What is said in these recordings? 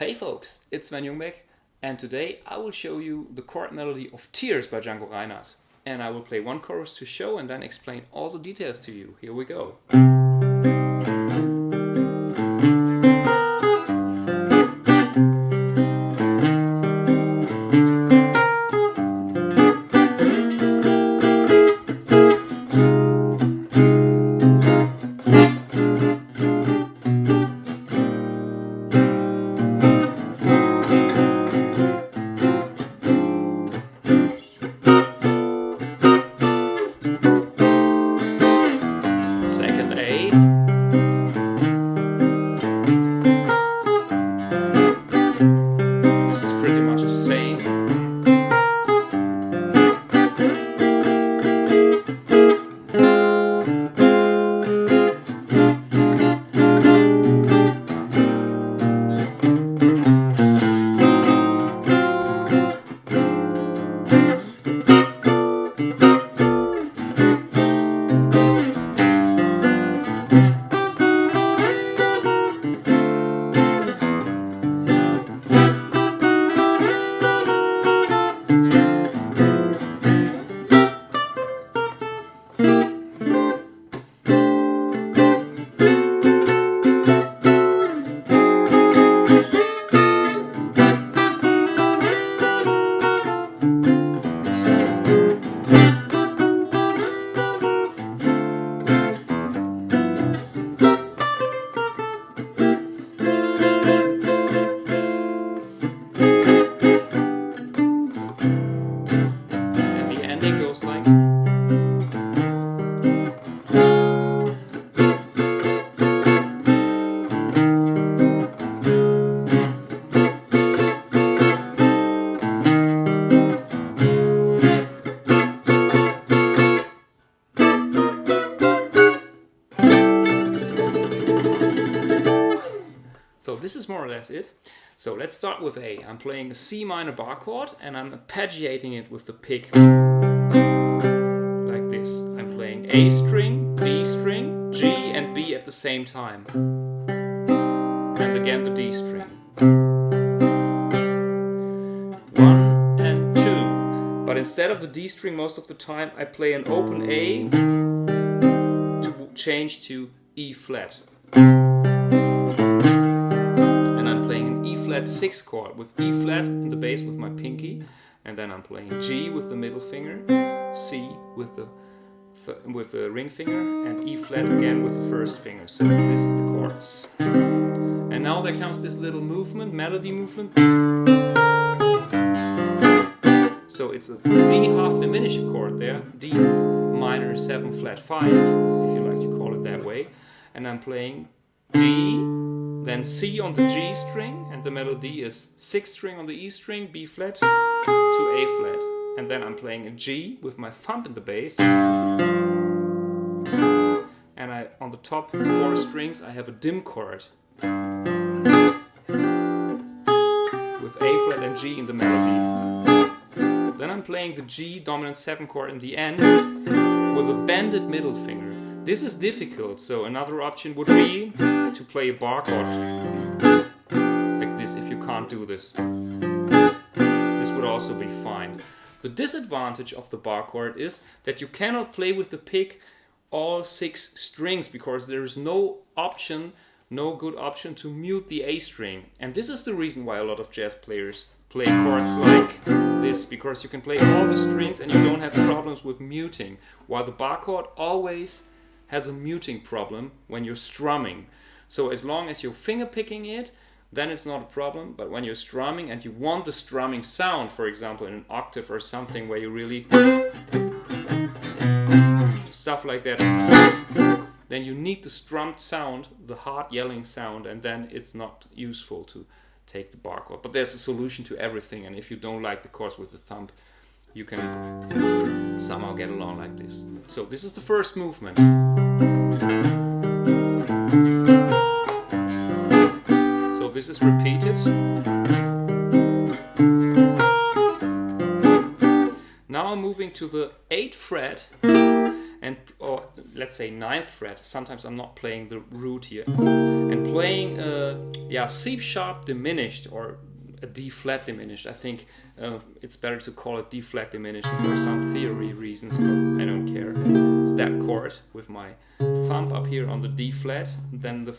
Hey folks, it's Sven Jungbeck, and today I will show you the chord melody of Tears by Django Reinhardt. And I will play one chorus to show and then explain all the details to you. Here we go. This is pretty much the same. So this is more or less it. So let's start with A. I'm playing a C minor bar chord and I'm arpeggiating it with the pick like this. I'm playing A string, D string, G and B at the same time. And again the D string. 1 and 2. But instead of the D string most of the time I play an open A to change to E flat. Flat 6 chord with E flat in the bass with my pinky, and then I'm playing G with the middle finger, C with the ring finger, and E flat again with the first finger. So this is the chords. And now there comes this little movement, melody movement. So it's a D half diminished chord there, D minor 7 flat 5, if you like to call it that way, and I'm playing D, then C on the G string, and the melody is 6th string on the E string, B flat to A flat. And then I'm playing a G with my thumb in the bass. And on the top 4 strings I have a dim chord with A flat and G in the melody. Then I'm playing the G dominant 7 chord in the end with a bended middle finger. This is difficult, so another option would be to play a bar chord like this if you can't do this. This would also be fine. The disadvantage of the bar chord is that you cannot play with the pick all 6 strings because there is no good option to mute the A string. And this is the reason why a lot of jazz players play chords like this, because you can play all the strings and you don't have problems with muting, while the bar chord always has a muting problem when you're strumming. So as long as you're finger picking it, then it's not a problem, but when you're strumming and you want the strumming sound, for example in an octave or something where you really stuff like that, then you need the strummed sound, the hard yelling sound, and then it's not useful to take the bar chord. But there's a solution to everything, and if you don't like the chords with the thumb, you can somehow get along like this. So this is the first movement. So this is repeated. Now I'm moving to the 8th fret and or let's say 9th fret. Sometimes I'm not playing the root here, and playing C sharp diminished or a D flat diminished. I think it's better to call it D flat diminished for some theory reasons, but I don't care. It's that chord with my thumb up here on the D flat. Then the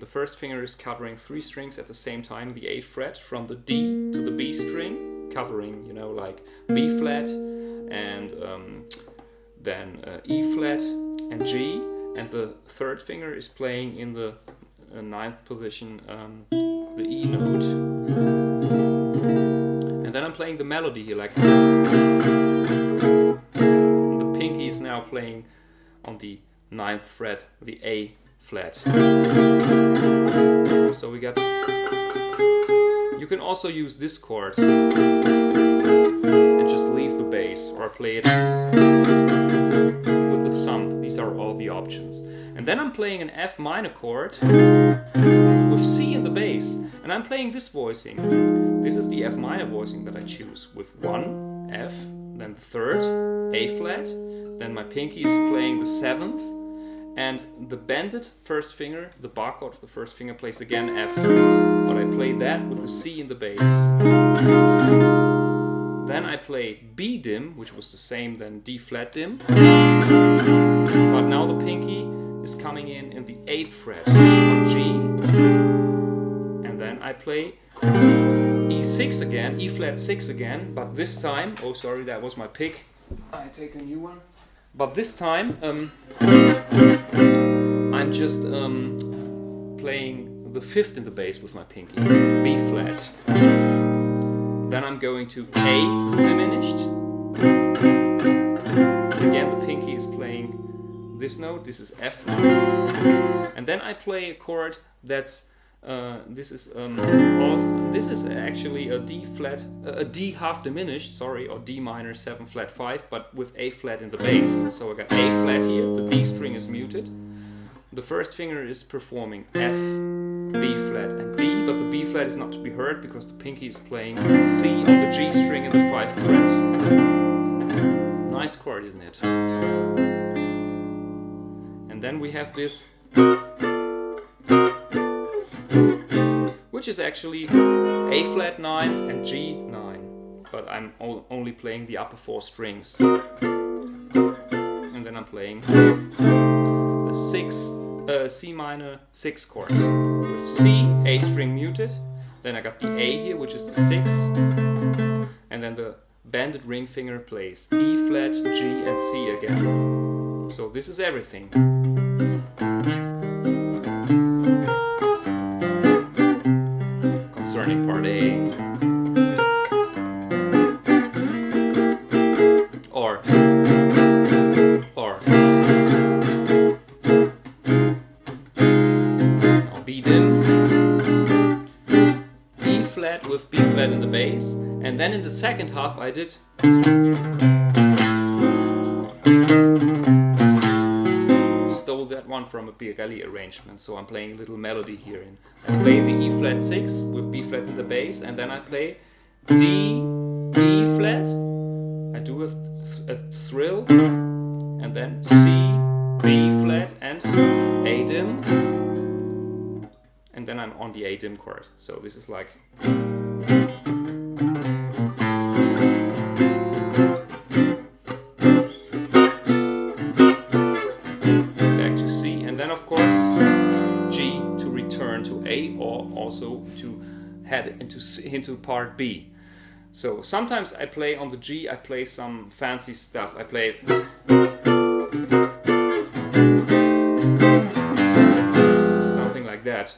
first finger is covering 3 strings at the same time, the 8th fret from the D to the B string, covering, you know, like B flat and then E flat and G, and the 3rd finger is playing in the 9th position the E note, and then I'm playing the melody here, like the pinky is now playing on the 9th fret, the A flat. So we got. You can also use this chord and just leave the bass, or play it with the thumb. These are all the options. And then I'm playing an F minor chord with C in the bass, and I'm playing this voicing. This is the F minor voicing that I choose, with 1 F, then 3rd A flat, then my pinky is playing the 7th, and the bended first finger, the barcode of the first finger, plays again F, but I play that with the C in the bass. Then I play B dim, which was the same then D flat dim, but now the pinky is coming in the 8th fret on G, and then I play E6 again, E flat 6 again, but this time, oh sorry, that was my pick, I take a new one, but this time I'm just playing the 5th in the bass with my pinky, B flat. Then I'm going to A diminished. Again, the pinky is playing this note. This is F now. And then I play a chord that's this is actually a D flat, a D half diminished, sorry, or D minor 7 flat 5, but with A flat in the bass. So I got A flat here. The D string is muted. The first finger is performing F, B flat, and D, but the B flat is not to be heard because the pinky is playing C on the G string in the 5th fret. Nice chord, isn't it? And then we have this, which is actually A flat 9 and G 9, but I'm only playing the upper 4 strings. And then I'm playing a C minor 6 chord with C, A string muted, then I got the A here, which is the 6, and then the bended ring finger plays E flat, G and C again. So this is everything. Concerning part A. Or B dim, E flat with B flat in the bass, and then in the second half I did stole that one from a Birelli arrangement, so I'm playing a little melody here. I play the E flat 6 with B flat in the bass, and then I play D, E flat, I do a thrill, and then C, B flat and A dim, and then I'm on the A dim chord. So this is like back to C, and then of course G to return to A, or also to head into part B. So sometimes I play on the G, I play some fancy stuff. I play something like that.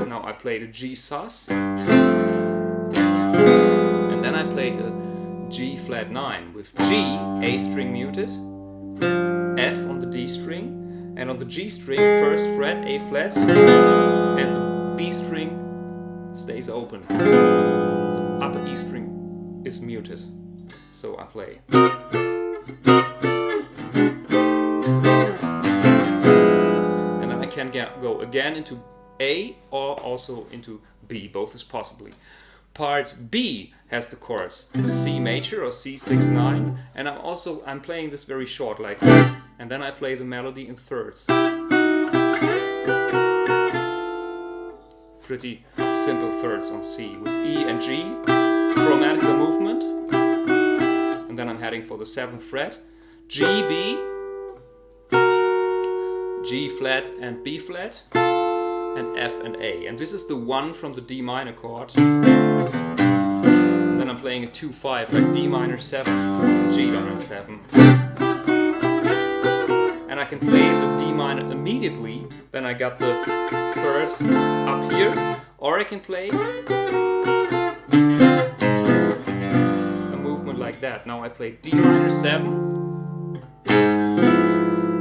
Now I played a G sus, and then I played a G flat 9 with G, A string muted, F on the D string, and on the G string, first fret, A flat, and the B string stays open. The upper E string is muted. So I play. And then I can go again into A or also into B, both is possibly. Part B has the chords C major or C6/9, and I'm playing this very short, like, and then I play the melody in thirds. Pretty simple thirds on C with E and G, chromatical movement, and then I'm heading for the 7th fret, G, B, G flat and B flat, and F and A, and this is the 1 from the D minor chord. And then I'm playing a 2/5, like D minor 7, G dominant 7. And I can play the D minor immediately, then I got the 3rd up here, or I can play a movement like that. Now I play D minor 7,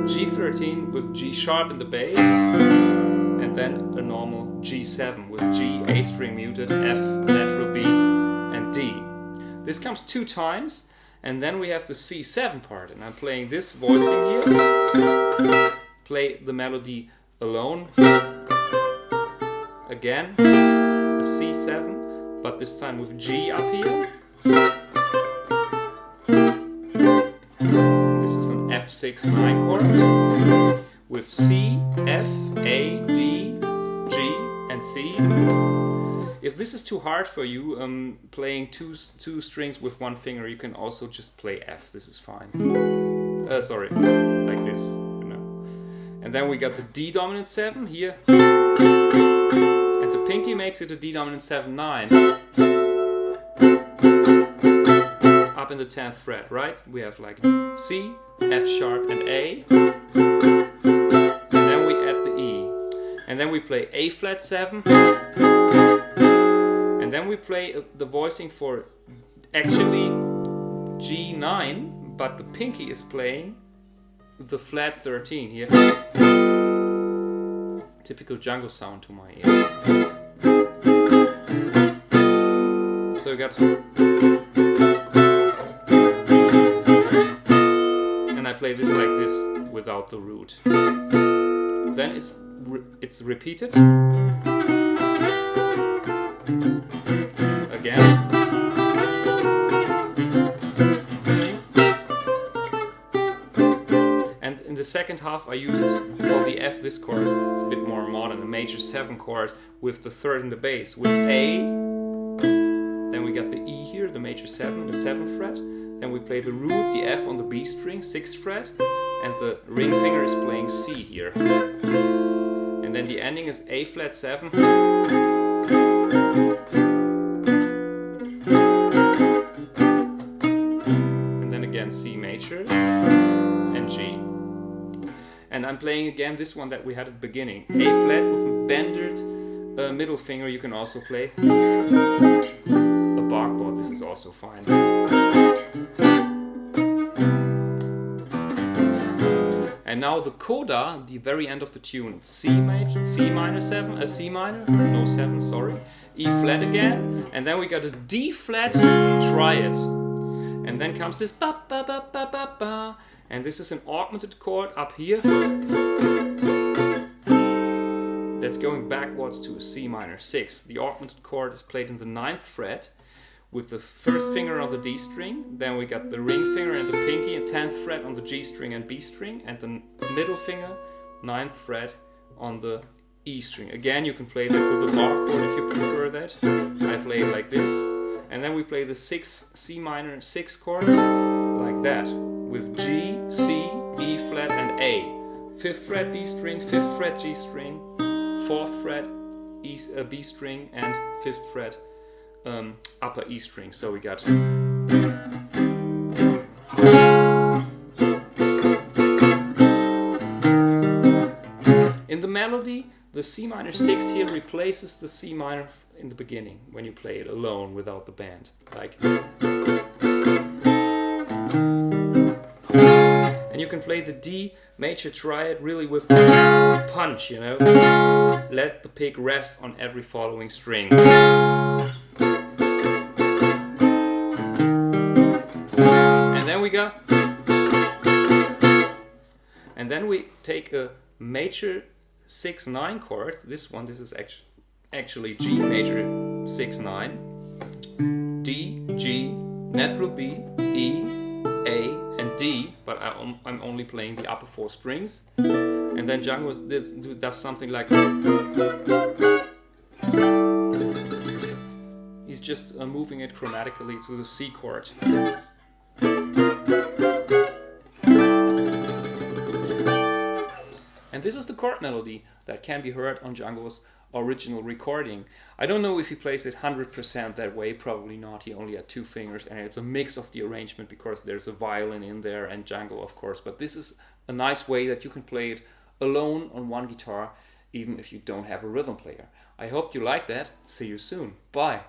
G13 with G sharp in the bass, and then a normal G7 with G, A string muted, F, natural B, and D. This comes 2 times, and then we have the C7 part, and I'm playing this voicing here, play the melody alone, again, a C7, but this time with G up here. This is an F6/9 chord, with C, F, A, D, G, and C. If this is too hard for you, playing two strings with 1 finger, you can also just play F. This is fine. Sorry, like this, you know. And then we got the D dominant 7 here, and the pinky makes it a D dominant 7/9. Up in the 10th fret, right? We have like C, F sharp, and A. And then we play A flat 7, and then we play the voicing for actually G9, but the pinky is playing the flat 13 here. Typical Django sound to my ears. So we got, and I play this like this without the root. Then it's repeated again, and in the second half I used for the F this chord. It's a bit more modern, a major 7 chord with the 3rd in the bass with A. Then we got the E here, the major 7, the 7th fret. Then we play the root, the F on the B string, 6th fret, and the ring finger is playing C here. And then the ending is A flat 7, and then again C major and G. And I'm playing again this one that we had at the beginning, A flat with a bended middle finger. You can also play a bar chord. This is also fine. And now the coda, the very end of the tune, C major, C minor 7, C minor, no 7, sorry, E flat again, and then we got a D flat triad, and then comes this ba ba ba ba ba ba, and this is an augmented chord up here that's going backwards to a C minor 6. The augmented chord is played in the 9th fret with the 1st finger on the D string, then we got the ring finger and the pinky and 10th fret on the G string and B string, and the middle finger, 9th fret on the E string. Again, you can play that with a bar chord if you prefer that. I play it like this, and then we play the C minor 6 chord like that with G, C, E flat, and A. 5th fret D string, 5th fret G string, 4th fret B string, and 5th fret upper E string. So we got in the melody, the C minor 6 here replaces the C minor in the beginning when you play it alone without the band, like. And you can play the D major triad really with punch, you know. Let the pick rest on every following string. And then we take a major 6/9 chord. This is actually G major 6/9, D, G, natural B, E, A, and D, but I'm only playing the upper 4 strings. And then Django does something like... He's just moving it chromatically to the C chord. And this is the chord melody that can be heard on Django's original recording. I don't know if he plays it 100% that way, probably not. He only had 2 fingers, and it's a mix of the arrangement because there's a violin in there and Django, of course. But this is a nice way that you can play it alone on one guitar, even if you don't have a rhythm player. I hope you like that. See you soon. Bye.